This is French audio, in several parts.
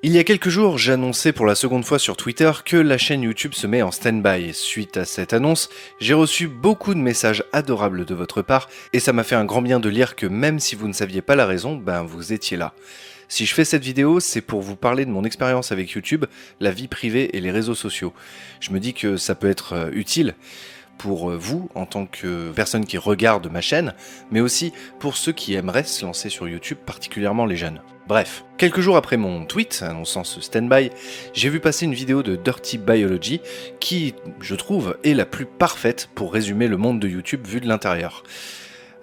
Il y a quelques jours, j'annonçais pour la seconde fois sur Twitter que la chaîne YouTube se met en stand-by. Suite à cette annonce, j'ai reçu beaucoup de messages adorables de votre part et ça m'a fait un grand bien de lire que même si vous ne saviez pas la raison, vous étiez là. Si je fais cette vidéo, c'est pour vous parler de mon expérience avec YouTube, la vie privée et les réseaux sociaux. Je me dis que ça peut être utile pour vous en tant que personne qui regarde ma chaîne, mais aussi pour ceux qui aimeraient se lancer sur YouTube, particulièrement les jeunes. Bref, quelques jours après mon tweet annonçant ce stand-by, j'ai vu passer une vidéo de Dirty Biology qui, je trouve, est la plus parfaite pour résumer le monde de YouTube vu de l'intérieur.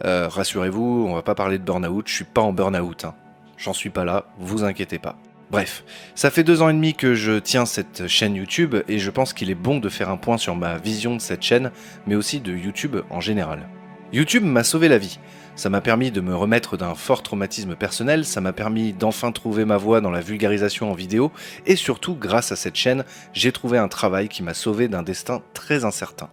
Rassurez-vous, on va pas parler de burn-out, je suis pas en burn-out, hein. J'en suis pas là, vous inquiétez pas. Bref, ça fait 2 ans et demi que je tiens cette chaîne YouTube et je pense qu'il est bon de faire un point sur ma vision de cette chaîne, mais aussi de YouTube en général. YouTube m'a sauvé la vie. Ça m'a permis de me remettre d'un fort traumatisme personnel, ça m'a permis d'enfin trouver ma voie dans la vulgarisation en vidéo, et surtout, grâce à cette chaîne, j'ai trouvé un travail qui m'a sauvé d'un destin très incertain.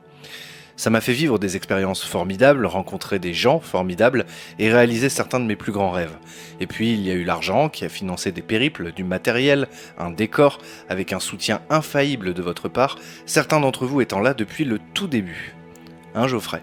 Ça m'a fait vivre des expériences formidables, rencontrer des gens formidables et réaliser certains de mes plus grands rêves. Et puis il y a eu l'argent qui a financé des périples, du matériel, un décor, avec un soutien infaillible de votre part, certains d'entre vous étant là depuis le tout début. Hein, Geoffrey ?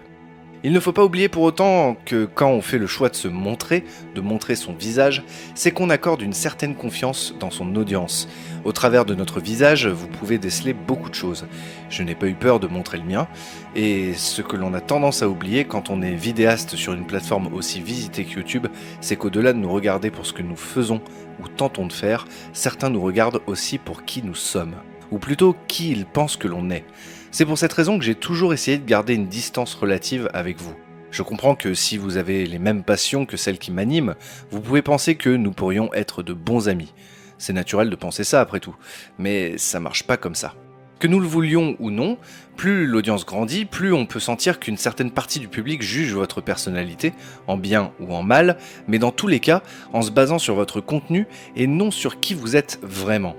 Il ne faut pas oublier pour autant que quand on fait le choix de se montrer, de montrer son visage, c'est qu'on accorde une certaine confiance dans son audience. Au travers de notre visage, vous pouvez déceler beaucoup de choses. Je n'ai pas eu peur de montrer le mien, et ce que l'on a tendance à oublier quand on est vidéaste sur une plateforme aussi visitée que YouTube, c'est qu'au-delà de nous regarder pour ce que nous faisons ou tentons de faire, certains nous regardent aussi pour qui nous sommes, ou plutôt qui ils pensent que l'on est. C'est pour cette raison que j'ai toujours essayé de garder une distance relative avec vous. Je comprends que si vous avez les mêmes passions que celles qui m'animent, vous pouvez penser que nous pourrions être de bons amis. C'est naturel de penser ça après tout, mais ça marche pas comme ça. Que nous le voulions ou non, plus l'audience grandit, plus on peut sentir qu'une certaine partie du public juge votre personnalité, en bien ou en mal, mais dans tous les cas, en se basant sur votre contenu et non sur qui vous êtes vraiment.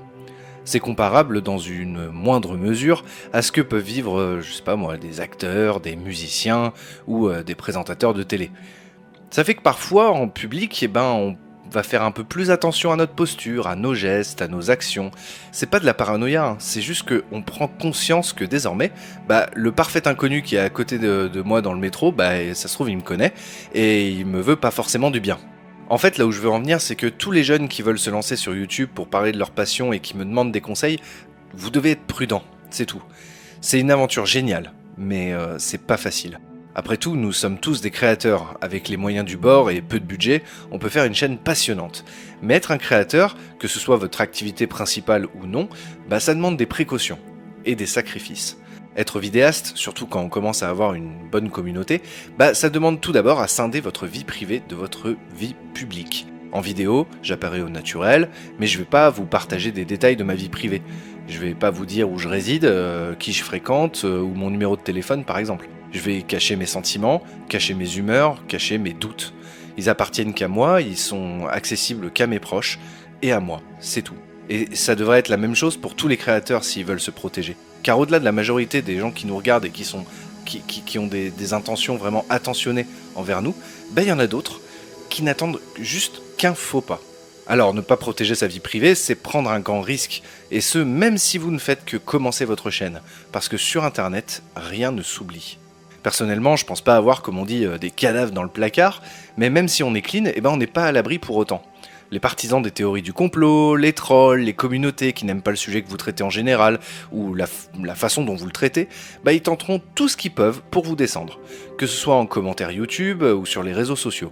C'est comparable dans une moindre mesure à ce que peuvent vivre, je sais pas moi, des acteurs, des musiciens ou des présentateurs de télé. Ça fait que parfois, en public, on va faire un peu plus attention à notre posture, à nos gestes, à nos actions. C'est pas de la paranoïa, hein, c'est juste qu'on prend conscience que désormais, le parfait inconnu qui est à côté de moi dans le métro, ça se trouve il me connaît et il me veut pas forcément du bien. En fait, là où je veux en venir, c'est que tous les jeunes qui veulent se lancer sur YouTube pour parler de leur passion et qui me demandent des conseils, vous devez être prudent, c'est tout. C'est une aventure géniale, mais c'est pas facile. Après tout, nous sommes tous des créateurs. Avec les moyens du bord et peu de budget, on peut faire une chaîne passionnante. Mais être un créateur, que ce soit votre activité principale ou non, ça demande des précautions et des sacrifices. Être vidéaste, surtout quand on commence à avoir une bonne communauté, ça demande tout d'abord à scinder votre vie privée de votre vie publique. En vidéo, j'apparais au naturel, mais je vais pas vous partager des détails de ma vie privée. Je vais pas vous dire où je réside, qui je fréquente, ou mon numéro de téléphone par exemple. Je vais cacher mes sentiments, cacher mes humeurs, cacher mes doutes. Ils appartiennent qu'à moi, ils sont accessibles qu'à mes proches, et à moi, c'est tout. Et ça devrait être la même chose pour tous les créateurs s'ils veulent se protéger. Car au-delà de la majorité des gens qui nous regardent et qui ont des intentions vraiment attentionnées envers nous, il y en a d'autres qui n'attendent juste qu'un faux pas. Alors ne pas protéger sa vie privée, c'est prendre un grand risque, et ce même si vous ne faites que commencer votre chaîne, parce que sur internet, rien ne s'oublie. Personnellement, je pense pas avoir, comme on dit, des cadavres dans le placard, mais même si on est clean, on n'est pas à l'abri pour autant. Les partisans des théories du complot, les trolls, les communautés qui n'aiment pas le sujet que vous traitez en général, ou la façon dont vous le traitez, ils tenteront tout ce qu'ils peuvent pour vous descendre, que ce soit en commentaire YouTube ou sur les réseaux sociaux.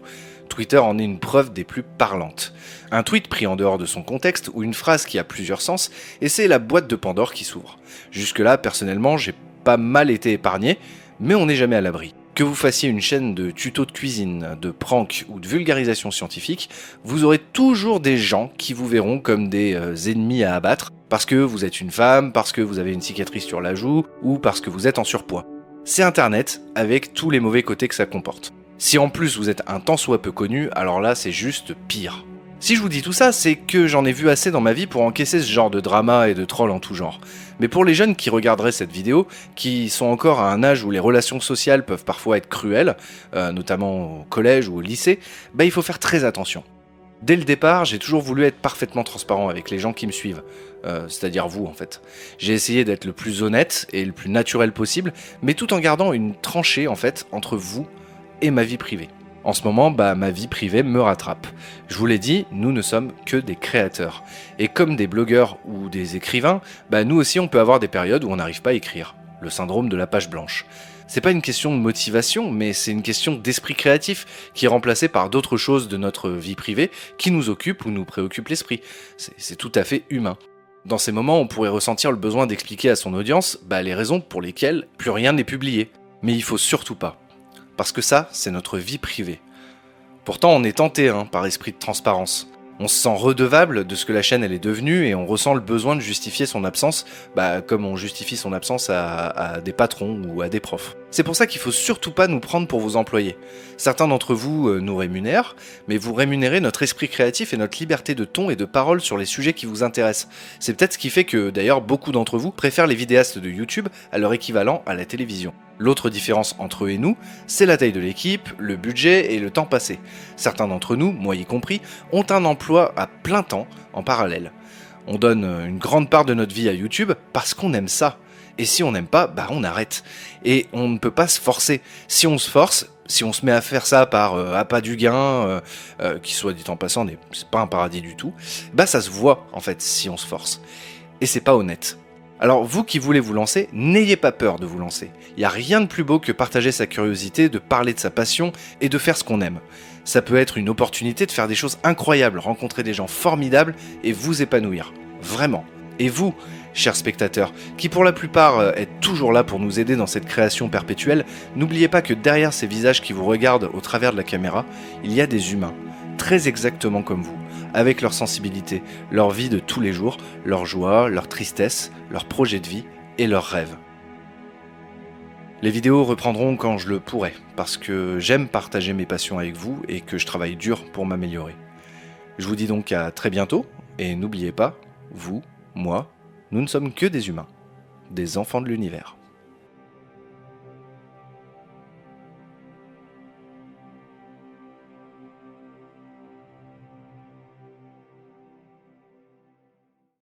Twitter en est une preuve des plus parlantes. Un tweet pris en dehors de son contexte ou une phrase qui a plusieurs sens, et c'est la boîte de Pandore qui s'ouvre. Jusque-là, personnellement, j'ai pas mal été épargné, mais on n'est jamais à l'abri. Que vous fassiez une chaîne de tutos de cuisine, de prank ou de vulgarisation scientifique, vous aurez toujours des gens qui vous verront comme des ennemis à abattre, parce que vous êtes une femme, parce que vous avez une cicatrice sur la joue, ou parce que vous êtes en surpoids. C'est Internet, avec tous les mauvais côtés que ça comporte. Si en plus vous êtes un tant soit peu connu, alors là c'est juste pire. Si je vous dis tout ça, c'est que j'en ai vu assez dans ma vie pour encaisser ce genre de drama et de troll en tout genre. Mais pour les jeunes qui regarderaient cette vidéo, qui sont encore à un âge où les relations sociales peuvent parfois être cruelles, notamment au collège ou au lycée, il faut faire très attention. Dès le départ, j'ai toujours voulu être parfaitement transparent avec les gens qui me suivent, c'est-à-dire vous en fait. J'ai essayé d'être le plus honnête et le plus naturel possible, mais tout en gardant une tranchée en fait entre vous et ma vie privée. En ce moment, ma vie privée me rattrape. Je vous l'ai dit, nous ne sommes que des créateurs. Et comme des blogueurs ou des écrivains, nous aussi on peut avoir des périodes où on n'arrive pas à écrire. Le syndrome de la page blanche. C'est pas une question de motivation, mais c'est une question d'esprit créatif qui est remplacé par d'autres choses de notre vie privée qui nous occupent ou nous préoccupent l'esprit. C'est tout à fait humain. Dans ces moments, on pourrait ressentir le besoin d'expliquer à son audience les raisons pour lesquelles plus rien n'est publié. Mais il faut surtout pas. Parce que ça, c'est notre vie privée. Pourtant, on est tenté par esprit de transparence. On se sent redevable de ce que la chaîne elle est devenue et on ressent le besoin de justifier son absence, comme on justifie son absence à des patrons ou à des profs. C'est pour ça qu'il faut surtout pas nous prendre pour vos employés. Certains d'entre vous nous rémunèrent, mais vous rémunérez notre esprit créatif et notre liberté de ton et de parole sur les sujets qui vous intéressent. C'est peut-être ce qui fait que d'ailleurs beaucoup d'entre vous préfèrent les vidéastes de YouTube à leur équivalent à la télévision. L'autre différence entre eux et nous, c'est la taille de l'équipe, le budget et le temps passé. Certains d'entre nous, moi y compris, ont un emploi à plein temps en parallèle. On donne une grande part de notre vie à YouTube parce qu'on aime ça. Et si on n'aime pas, on arrête. Et on ne peut pas se forcer. Si on se force, si on se met à faire ça par appât du gain, qui soit dit en passant, c'est pas un paradis du tout, ça se voit en fait si on se force. Et c'est pas honnête. Alors vous qui voulez vous lancer, n'ayez pas peur de vous lancer. Il n'y a rien de plus beau que partager sa curiosité, de parler de sa passion et de faire ce qu'on aime. Ça peut être une opportunité de faire des choses incroyables, rencontrer des gens formidables et vous épanouir. Vraiment. Et vous, chers spectateurs, qui pour la plupart êtes toujours là pour nous aider dans cette création perpétuelle, n'oubliez pas que derrière ces visages qui vous regardent au travers de la caméra, il y a des humains, très exactement comme vous, avec leur sensibilité, leur vie de tous les jours, leur joie, leur tristesse, leurs projets de vie et leurs rêves. Les vidéos reprendront quand je le pourrai, parce que j'aime partager mes passions avec vous et que je travaille dur pour m'améliorer. Je vous dis donc à très bientôt, et n'oubliez pas, vous, moi, nous ne sommes que des humains, des enfants de l'univers.